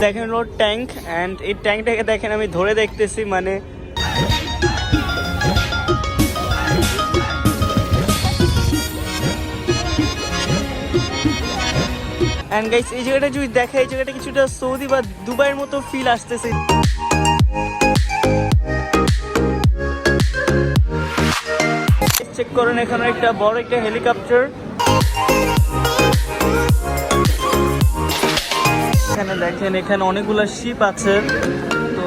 দেখেন হলো tank, and এই ট্যাঙ্কটাকে দেখেন আমি ধরে দেখতেছি, মানে অ্যান্ড গাইস এই জায়গাটা যদি দেখা, এই জায়গাটা কিছুটা সৌদি বা দুবাইয়ের মতো ফিল আসতেছে। চেক করেন, এখানে একটা বড় একটা হেলিকপ্টার, এখানে দেখেন এখানে অনেকগুলো শিপ আছে। তো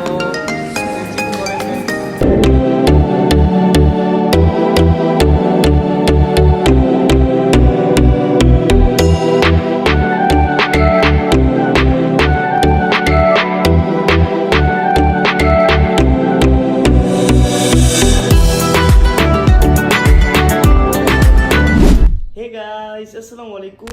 আসসালামু আলাইকুম,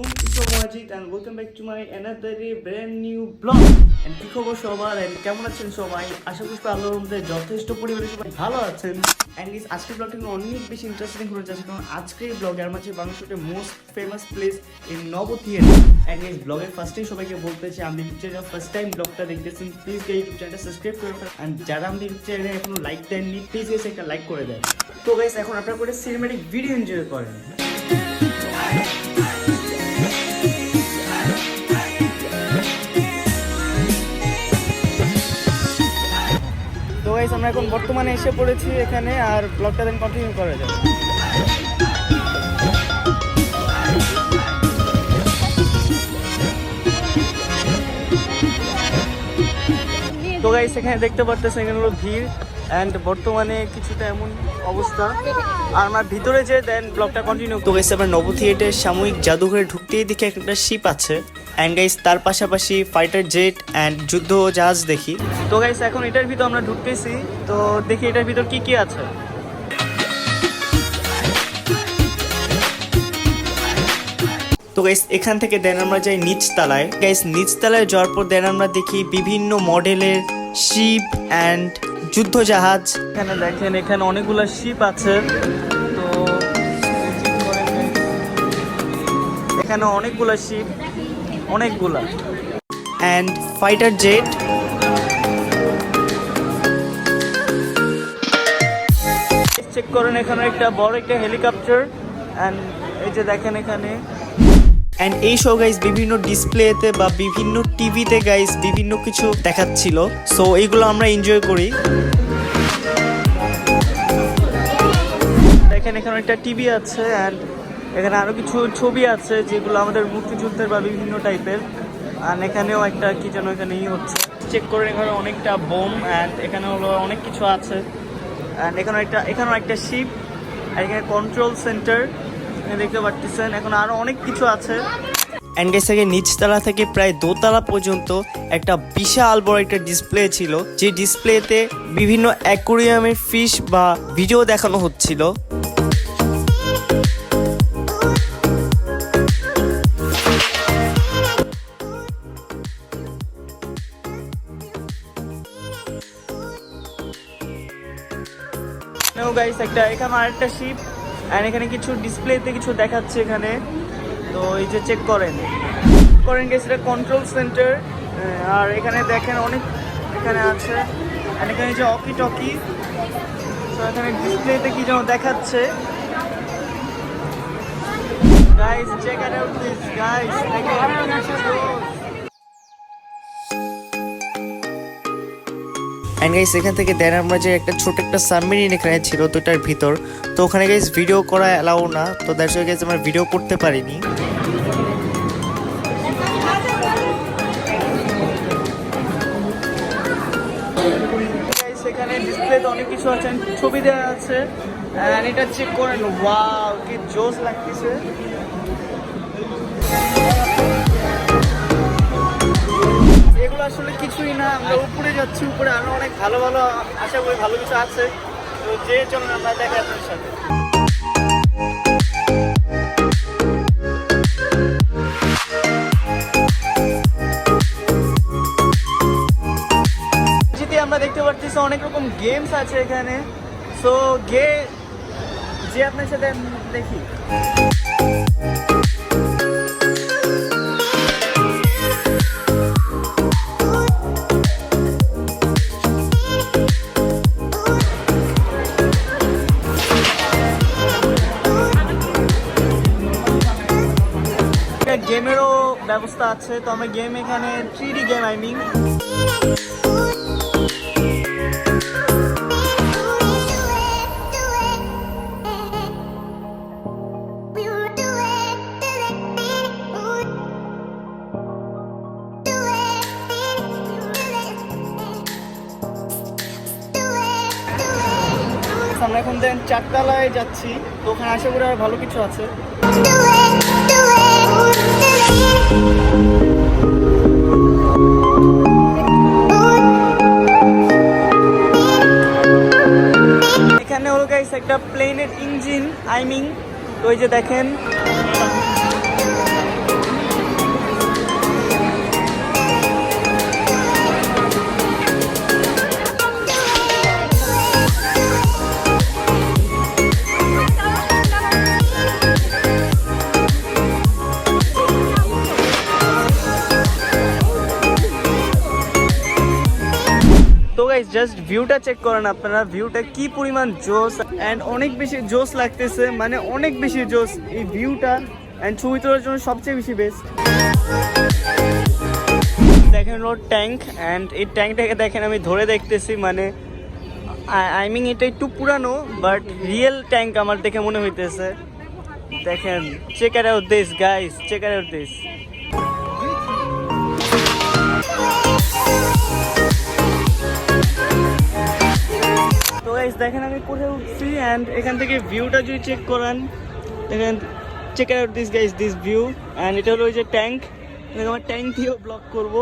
Wajid and welcome back to my another brand new blog. And কি খবর সবার, এন্ড কেমন আছেন সবাই? আশা করি আল্লাহর রহমতে যথেষ্ট পরিমাণে সবাই ভালো আছেন। এন্ড আজকের ব্লগটা অনেক বেশি ইন্টারেস্টিং হতে যাচ্ছে, কারণ আজকের ব্লগের মাঝে বাংলাদেশের মোস্ট ফেমাস প্লেস ইন নব থিয়েটার। এন্ড এই ব্লগের ফার্স্টেই সবাইকে বলতে চাই, আমি ইউটিউব চ্যানেল ফার্স্ট টাইম ব্লগটা দেখতেছেন, প্লিজ ইউটিউব চ্যানেলটা সাবস্ক্রাইব করে ফেলেন। এন্ড যারা আমাদের ইউটিউব চ্যানেলে এখনো লাইক দেননি, প্লিজ এসে একটা লাইক করে দেন। তো গাইস এখন আপনারা করে সিনেম্যাটিক ভিডিও এনজয় করেন। তো গাইস আমরা এখন বর্তমানে এসে পড়েছি এখানে, আর ব্লগটা দেন কন্টিনিউ করা যাবে। তো গাইস এখানে দেখতে পারতেছেন এখানে হলো ভিড়, অ্যান্ড বর্তমানে কিছুটা এমন অবস্থা, আর আমরা ভিতরে যে দেন ব্লগটা কন্টিনিউ। তো গাইস আমরা নব থিয়েটার সাময়িক জাদুঘরে ঢুকতেই দেখি একটা শিপ আছে, অ্যান্ড গাইস তার পাশাপাশি ফাইটার জেট অ্যান্ড যুদ্ধ জাহাজ দেখি। তো গাইস এখন এটার ভিতর আমরা ঢুকতেছি, তো দেখি এটার ভিতর কি কি আছে। তো গাইস এখান থেকে দেন আমরা যাই নিচ তলায়। গাইস নিচ তলায় যাওয়ার পর দেন আমরা দেখি বিভিন্ন মডেলের শিপ অ্যান্ড যুদ্ধ জাহাজ। এখানে দেখেন এখানে অনেকগুলা শিপ আছে, তো এখানে অনেকগুলা শিপ, অনেকগুলা অ্যান্ড ফাইটার জেট। চেক করেন এখানে একটা বড় একটা হেলিকপ্টার, অ্যান্ড এই যে দেখেন এখানে, অ্যান্ড এই শো গাইস বিভিন্ন ডিসপ্লেতে বা বিভিন্ন টিভিতে গাইস বিভিন্ন কিছু দেখাচ্ছিল, সো এইগুলো আমরা এনজয় করি। দেখেন এখানে একটা টিভি আছে, অ্যান্ড এখানে আরো কিছু ছবি আছে যেগুলো আমাদের মুক্তিযুদ্ধের বা বিভিন্ন টাইপের, আর এখানেও একটা কি যেন এখানে হচ্ছে। চেক করেন এখানে অনেকটা বোম, অ্যান্ড এখানে হলো অনেক কিছু আছে, অ্যান্ড এখানেও একটা শিপ, আর এখানে কন্ট্রোল সেন্টার দেখতে পাচ্ছেন, এখন আরো অনেক কিছু আছে। অ্যান্ড গাইস থেকে নিচতলা থেকে প্রায় দোতলা পর্যন্ত একটা বিশাল বড় একটা ডিসপ্লে ছিল, যে ডিসপ্লেতে বিভিন্ন অ্যাকোরিয়ামের ফিশ বা ভিডিও দেখানো হচ্ছিল। গাইস একটা এখানে আরেকটা শিপ, আর এখানে কিছু ডিসপ্লেতে কিছু দেখাচ্ছে এখানে, তো এই যে চেক করেন গাইস এটা কন্ট্রোল সেন্টার। আর এখানে দেখেন অনেক এখানে আছে, আর এখানে যে অকি টকি, তো এখানে ডিসপ্লেতে কি যেন দেখাচ্ছে। Guys check it out please guys, and guys এখান থেকে দেন আমরা যে একটা ছোট একটা সাবমেরিন এখানে ছিল, তো এটার ভিতর, তো ওখানে গাইস ভিডিও করা অ্যালাউ না, তো দ্যাটস ওয়াই গাইস আমরা ভিডিও করতে পারিনি। গাইস এখানে ডিসপ্লেতে অনেক কিছু আছে, ছবি দেওয়া আছে, এন্ড এটা চেক করেন, ওয়াও কি জোস লাগতেছে। এগুলো আসলে কিছুই না, আমরা উপরে যাচ্ছি, উপরে আরো অনেক ভালো ভালো আশা করি ভালো কিছু আছে, তো যে চলুন আমরা দেখি আপনাদের সাথে। আমরা দেখতে পাচ্ছি অনেক রকম গেমস আছে এখানে, সো যে আপনার সাথে দেখি। গেমেরও ব্যবস্থা আছে। তো আমরা গেম এখানে 3D গেম আই মিন আমরা এখন দেন 4 তলায় যাচ্ছি। তো ওখানে আশা করি আর ভালো কিছু আছে। এখানে হলো গাইস একটা প্লেনের ইঞ্জিন আই মিন। তো ওই যে দেখেন তো গাইস জাস্ট ভিউটা চেক করেন আপনারা, ভিউটা কি পরিমাণ জোস এন্ড অনেক বেশি জোস লাগতেছে, মানে অনেক বেশি জোস এই ভিউটা এন্ড ছবি তোলার জন্য সবচেয়ে বেশি বেস্ট। দেখেন হলো ট্যাঙ্ক এন্ড এই ট্যাঙ্কটাকে দেখেন আমি ধরে দেখতেছি, মানে আই মিন এটা একটু পুরানো বাট রিয়েল ট্যাঙ্ক আমার দেখে মনে হইতেছে। দেখেন check it out this guys, check it out this. তো গাইস দেখেন আমি কোথায় উঠছি এন্ড এখান থেকে ভিউটা যদি চেক করেন দেখেন, check it out this guys, this view and এটা হলো ওই যে ট্যাঙ্ক। আমার ট্যাঙ্ক দিয়েও ব্লক করবো।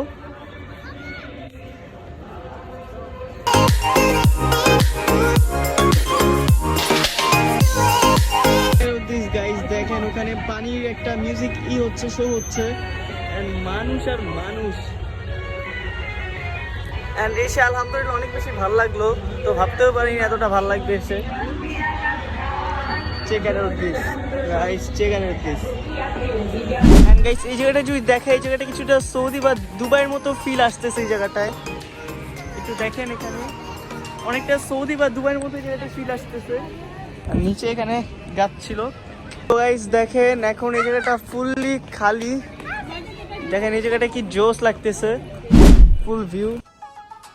দেখেন ওখানে পানির একটা মিউজিক হচ্ছে, শো হচ্ছে এন্ড মানুষ আর মানুষ এন্ড এসে আলহামদুলিল্লাহ অনেক বেশি ভালো লাগলো। তো ভাবতেও পারিনি এতটা ভালো লাগবে এসে। Check it out this guys, check it out this and guys এই জায়গাটা যদি দেখে, এই জায়গাটা কিছুটা সৌদি বা দুবাইয়ের মতো ফিল আসতেছে এই জায়গাটায়। একটু দেখেন এখানে অনেকটা সৌদি বা দুবাইয়ের মতো জায়গাটা ফিল আসতেছে। আর নিচে এখানে গাছ ছিল। তো গাইস দেখেন এখন এই জায়গাটা ফুললি খালি। দেখেন এই জায়গাটা কি জোস লাগতেছে, ফুল ভিউ।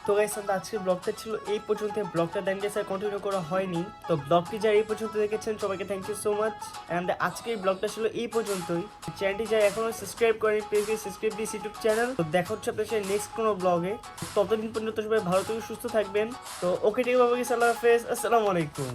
তো গাইস আজকের ব্লগটা ছিল এই পর্যন্ত। ব্লগটা দেন গেছে কন্টিনিউ করা হয়নি। তো ব্লগটি যারা এই পর্যন্ত দেখেছেন সবাইকে thank you so much and আজকের ব্লগটা ছিল এই পর্যন্তই। চ্যানেলটি যারা এখনো সাবস্ক্রাইব করেনি please subscribe this YouTube channel. তো দেখা হচ্ছে আপনার সাথে নেক্সট কোনো ব্লগে। ততদিন পর্যন্ত সবাই ভালো থেকে সুস্থ থাকবেন। তো ওকে ঠিক আছে, আল্লাহ হাফেজ, আসসালামু আলাইকুম।